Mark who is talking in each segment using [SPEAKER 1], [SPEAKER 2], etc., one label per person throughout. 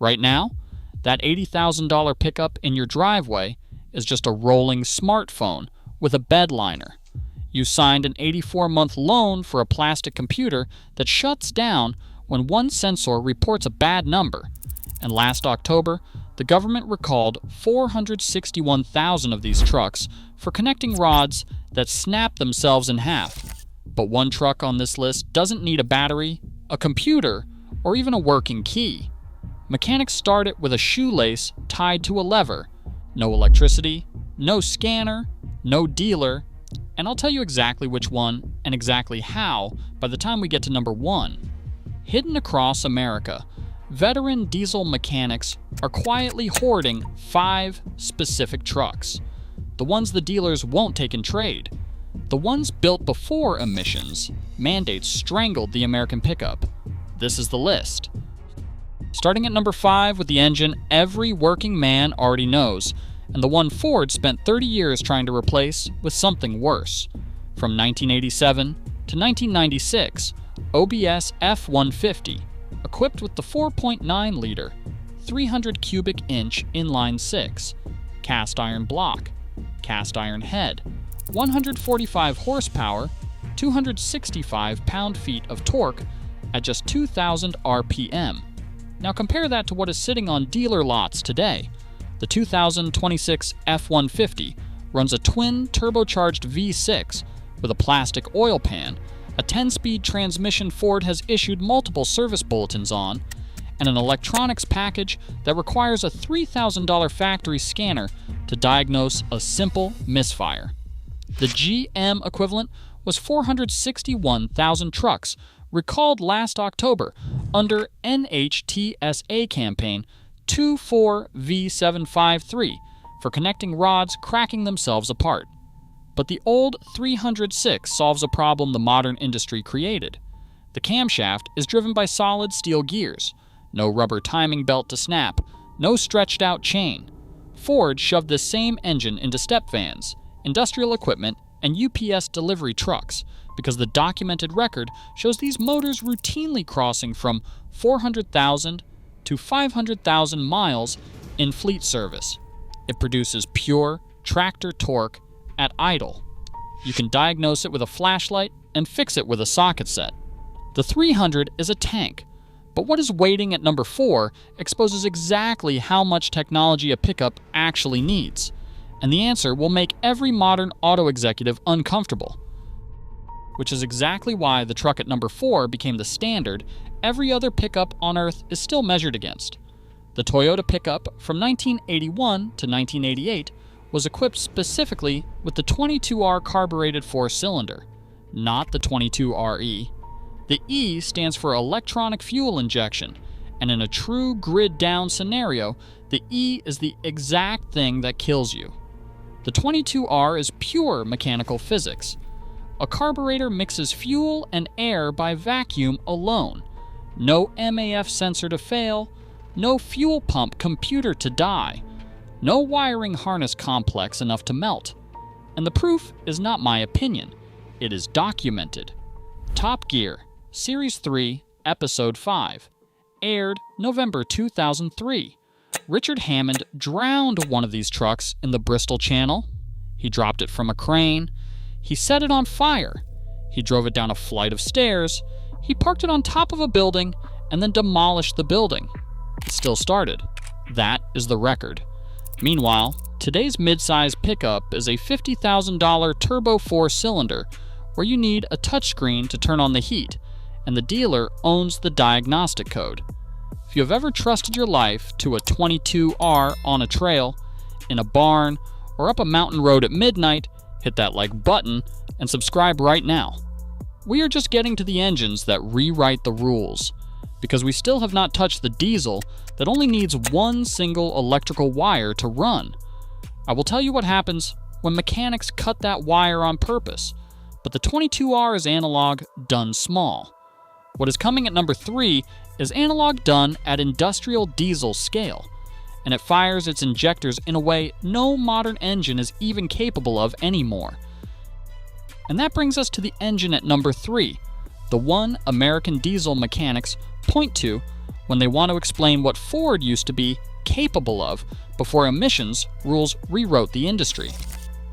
[SPEAKER 1] Right now, that $80,000 pickup in your driveway is just a rolling smartphone with a bed liner. You signed an 84-month loan for a plastic computer that shuts down when one sensor reports a bad number. And last October, the government recalled 461,000 of these trucks for connecting rods that snap themselves in half. But one truck on this list doesn't need a battery, a computer, or even a working key. Mechanics start it with a shoelace tied to a lever. No electricity, no scanner, no dealer, and I'll tell you exactly which one and exactly how by the time we get to number 1. Hidden across America, veteran diesel mechanics are quietly hoarding 5 specific trucks. The ones the dealers won't take in trade. The ones built before emissions mandates strangled the American pickup. This is the list. Starting at number 5 with the engine every working man already knows, and the one Ford spent 30 years trying to replace with something worse. From 1987 to 1996, OBS F-150, equipped with the 4.9-liter, 300 cubic inch inline 6, cast iron block, cast iron head, 145 horsepower, 265 pound-feet of torque at just 2,000 RPM. Now compare that to what is sitting on dealer lots today. The 2026 F-150 runs a twin turbocharged V6 with a plastic oil pan, a 10-speed transmission Ford has issued multiple service bulletins on, and an electronics package that requires a $3,000 factory scanner to diagnose a simple misfire. The GM equivalent was 461,000 trucks recalled last October under NHTSA campaign 24V753 for connecting rods cracking themselves apart. But the old 306 solves a problem the modern industry created. The camshaft is driven by solid steel gears, no rubber timing belt to snap, no stretched out chain. Ford shoved this same engine into step vans, industrial equipment, and UPS delivery trucks because the documented record shows these motors routinely crossing from 400,000 to 500,000 miles in fleet service. It produces pure tractor torque at idle. You can diagnose it with a flashlight and fix it with a socket set. The 300 is a tank, but what is waiting at number 4 exposes exactly how much technology a pickup actually needs. And the answer will make every modern auto executive uncomfortable, which is exactly why the truck at number 4 became the standard every other pickup on Earth is still measured against. The Toyota pickup from 1981 to 1988 was equipped specifically with the 22R carbureted 4-cylinder, not the 22RE. The E stands for electronic fuel injection, and in a true grid-down scenario, the E is the exact thing that kills you. The 22R is pure mechanical physics. A carburetor mixes fuel and air by vacuum alone. No MAF sensor to fail, no fuel pump computer to die, no wiring harness complex enough to melt. And the proof is not my opinion. It is documented. Top Gear, Series 3, Episode 5, aired November 2003. Richard Hammond drowned one of these trucks in the Bristol Channel. He dropped it from a crane. He set it on fire. He drove it down a flight of stairs. He parked it on top of a building and then demolished the building. It still started. That is the record. Meanwhile, today's midsize pickup is a $50,000 turbo 4-cylinder where you need a touchscreen to turn on the heat, and the dealer owns the diagnostic code. If you have ever trusted your life to a 22R on a trail, in a barn, or up a mountain road at midnight, hit that like button and subscribe right now. We are just getting to the engines that rewrite the rules, because we still have not touched the diesel that only needs one single electrical wire to run. I will tell you what happens when mechanics cut that wire on purpose, but the 22R is analog done small. What is coming at number 3 is analog done at industrial diesel scale, and it fires its injectors in a way no modern engine is even capable of anymore. And that brings us to the engine at number 3, the one American diesel mechanics point to when they want to explain what Ford used to be capable of before emissions rules rewrote the industry.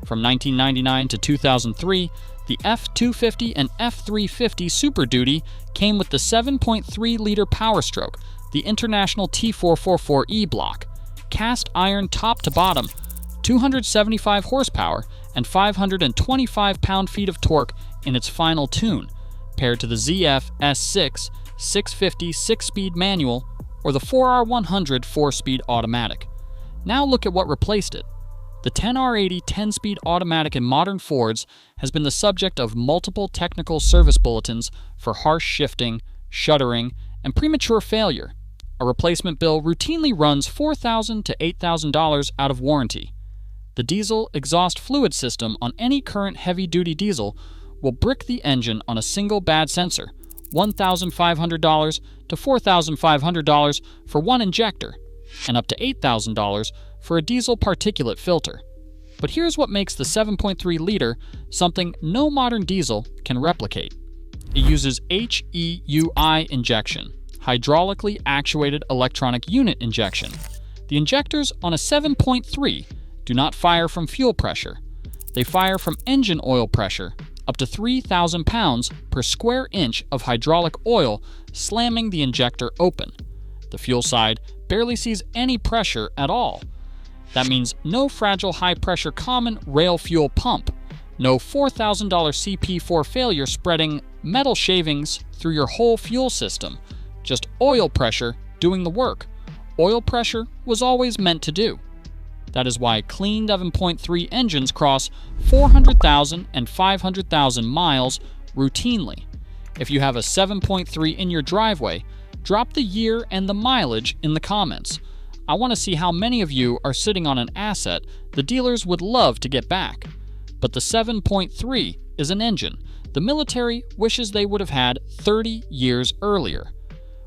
[SPEAKER 1] From 1999 to 2003, the F-250 and F-350 Super Duty came with the 7.3-liter Power Stroke, the International T444E block, cast iron top to bottom, 275 horsepower, and 525 pound-feet of torque in its final tune, paired to the ZF S6 650 6-speed manual or the 4R100 4-speed automatic. Now look at what replaced it. The 10R80 10-speed automatic in modern Fords has been the subject of multiple technical service bulletins for harsh shifting, shuddering, and premature failure. A replacement bill routinely runs $4,000 to $8,000 out of warranty. The diesel exhaust fluid system on any current heavy-duty diesel will brick the engine on a single bad sensor, $1,500 to $4,500 for one injector, and up to $8,000 for a diesel particulate filter. But here's what makes the 7.3-liter something no modern diesel can replicate. It uses HEUI injection, hydraulically actuated electronic unit injection. The injectors on a 7.3 do not fire from fuel pressure. They fire from engine oil pressure, up to 3,000 pounds per square inch of hydraulic oil slamming the injector open. The fuel side barely sees any pressure at all. That means no fragile high-pressure common rail fuel pump, no $4,000 CP4 failure spreading metal shavings through your whole fuel system, just oil pressure doing the work. Oil pressure was always meant to do. That is why clean 7.3 engines cross 400,000 and 500,000 miles routinely. If you have a 7.3 in your driveway, drop the year and the mileage in the comments. I want to see how many of you are sitting on an asset the dealers would love to get back. But the 7.3 is an engine the military wishes they would have had 30 years earlier.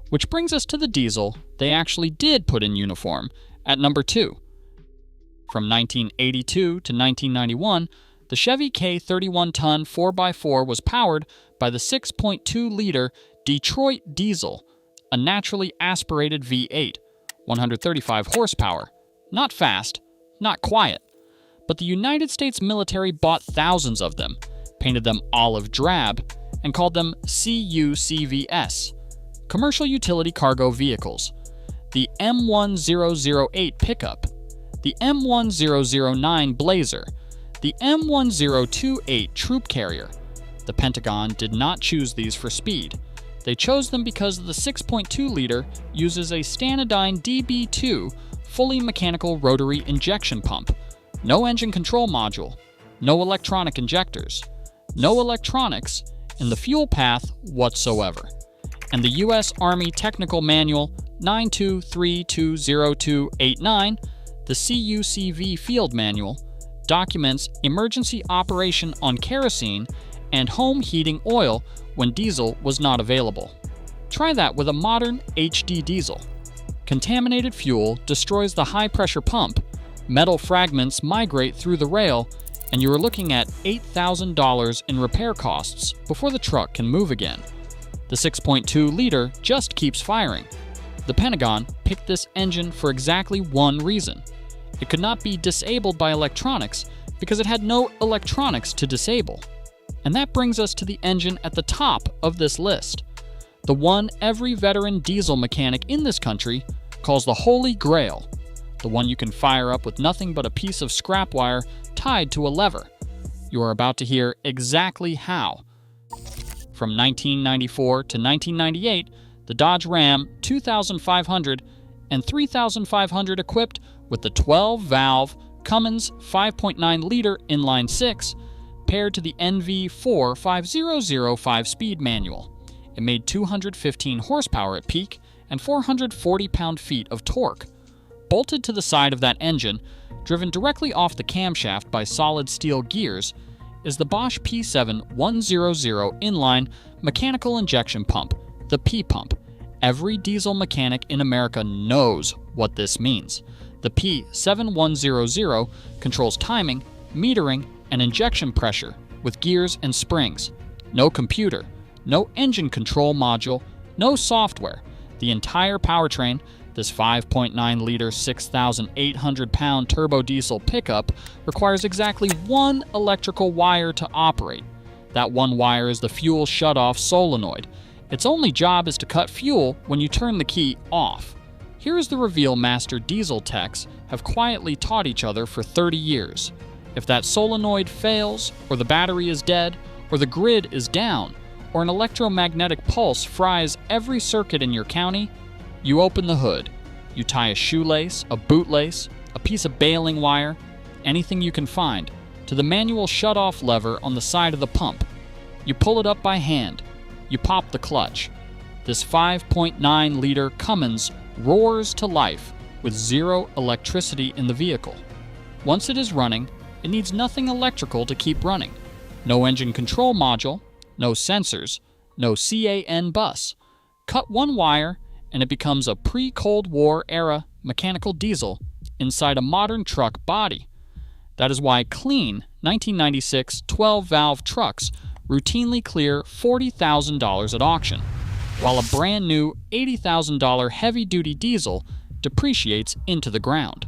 [SPEAKER 1] Which brings us to the diesel they actually did put in uniform at number 2. From 1982 to 1991, the Chevy K31-ton 4x4 was powered by the 6.2-liter Detroit diesel, a naturally aspirated V8, 135 horsepower. Not fast, not quiet. But the United States military bought thousands of them, painted them olive drab, and called them CUCVS, Commercial Utility Cargo Vehicles. The M1008 pickup, the M1009 Blazer, the M1028 Troop Carrier. The Pentagon did not choose these for speed. They chose them because the 6.2-liter uses a Stanadyne DB2 fully mechanical rotary injection pump, no engine control module, no electronic injectors, no electronics in the fuel path whatsoever. And the U.S. Army Technical Manual 9232029, the CUCV Field Manual, documents emergency operation on kerosene and home heating oil when diesel was not available. Try that with a modern HD diesel. Contaminated fuel destroys the high-pressure pump, metal fragments migrate through the rail, and you are looking at $8,000 in repair costs before the truck can move again. The 6.2-liter just keeps firing. The Pentagon picked this engine for exactly one reason. It could not be disabled by electronics because it had no electronics to disable. And that brings us to the engine at the top of this list. The one every veteran diesel mechanic in this country calls the Holy Grail. The one you can fire up with nothing but a piece of scrap wire tied to a lever. You are about to hear exactly how. From 1994 to 1998, the Dodge Ram 2500 and 3500 equipped with the 12-valve Cummins 5.9-liter inline-six paired to the NV4 5005-speed manual. It made 215 horsepower at peak and 440 pound-feet of torque. Bolted to the side of that engine, driven directly off the camshaft by solid steel gears, is the Bosch P7 100 inline mechanical injection pump, the P-pump. Every diesel mechanic in America knows what this means. The P7100 controls timing, metering, and injection pressure with gears and springs. No computer, no engine control module, no software. The entire powertrain, this 5.9-liter, 6,800-pound turbo diesel pickup, requires exactly one electrical wire to operate. That one wire is the fuel shutoff solenoid. Its only job is to cut fuel when you turn the key off. Here is the reveal master diesel techs have quietly taught each other for 30 years. If that solenoid fails, or the battery is dead, or the grid is down, or an electromagnetic pulse fries every circuit in your county, you open the hood. You tie a shoelace, a bootlace, a piece of baling wire, anything you can find, to the manual shutoff lever on the side of the pump. You pull it up by hand. You pop the clutch. This 5.9-liter Cummins roars to life with zero electricity in the vehicle. Once it is running, it needs nothing electrical to keep running. No engine control module, no sensors, no CAN bus. Cut one wire, and it becomes a pre-Cold War era mechanical diesel inside a modern truck body. That is why clean 1996 12-valve trucks routinely clear $40,000 at auction, while a brand new $80,000 heavy-duty diesel depreciates into the ground.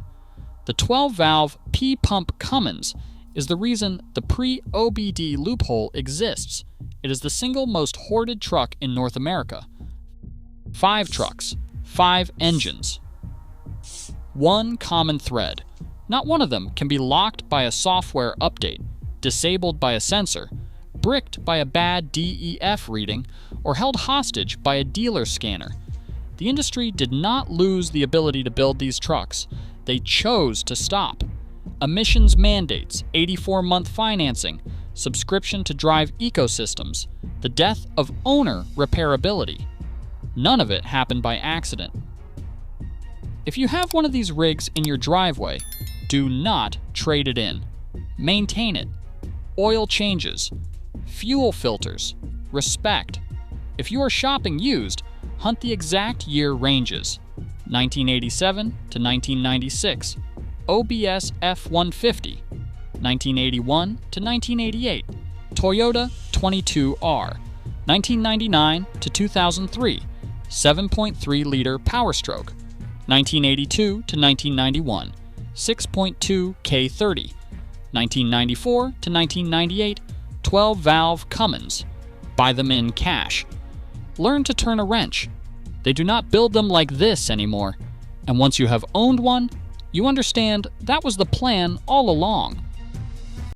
[SPEAKER 1] The 12-valve P-pump Cummins is the reason the pre-OBD loophole exists. It is the single most hoarded truck in North America. 5 trucks, 5 engines. One common thread. Not one of them can be locked by a software update, disabled by a sensor, bricked by a bad DEF reading, or held hostage by a dealer scanner. The industry did not lose the ability to build these trucks. They chose to stop. Emissions mandates, 84-month financing, subscription to drive ecosystems, the death of owner repairability. None of it happened by accident. If you have one of these rigs in your driveway, do not trade it in. Maintain it. Oil changes. Fuel filters. Respect. If you are shopping used, hunt the exact year ranges. 1987 to 1996. OBS F-150. 1981 to 1988. Toyota 22R. 1999 to 2003. 7.3-liter Power Stroke. 1982 to 1991. 6.2 K30. 1994 to 1998. 12-valve Cummins. Buy them in cash. Learn to turn a wrench. They do not build them like this anymore. And once you have owned one, you understand that was the plan all along.